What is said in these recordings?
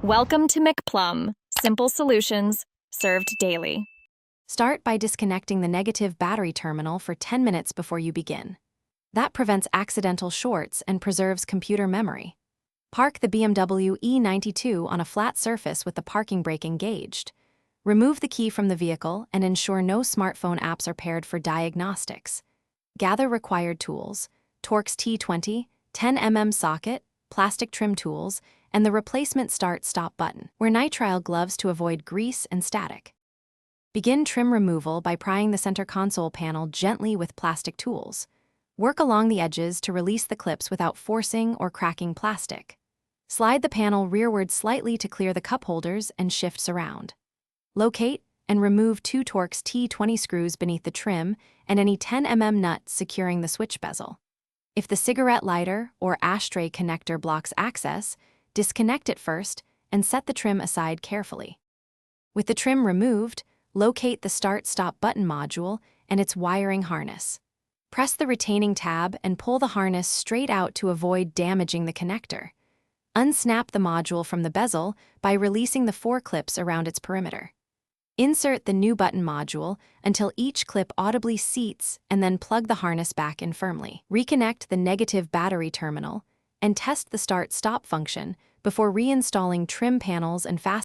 Welcome to McPlum, simple solutions served daily. Start by disconnecting the negative battery terminal for 10 minutes before you begin. That prevents accidental shorts and preserves computer memory. Park the BMW E92 on a flat surface with the parking brake engaged. Remove the key from the vehicle and ensure no smartphone apps are paired for diagnostics. Gather required tools: Torx T20, 10mm socket, plastic trim tools, and the replacement start-stop button. Wear nitrile gloves to avoid grease and static. Begin trim removal by prying the center console panel gently with plastic tools. Work along the edges to release the clips without forcing or cracking plastic. Slide the panel rearward slightly to clear the cup holders and shift surround. Locate and remove 2 Torx T20 screws beneath the trim and any 10mm nuts securing the switch bezel. If the cigarette lighter or ashtray connector blocks access, disconnect it first and set the trim aside carefully. With the trim removed, locate the start-stop button module and its wiring harness. Press the retaining tab and pull the harness straight out to avoid damaging the connector. Unsnap the module from the bezel by releasing the 4 clips around its perimeter. Insert the new button module until each clip audibly seats and then plug the harness back in firmly. Reconnect the negative battery terminal and test the start-stop function before reinstalling trim panels and fasteners.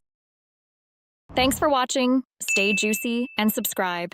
Thanks for watching. Stay juicy and subscribe.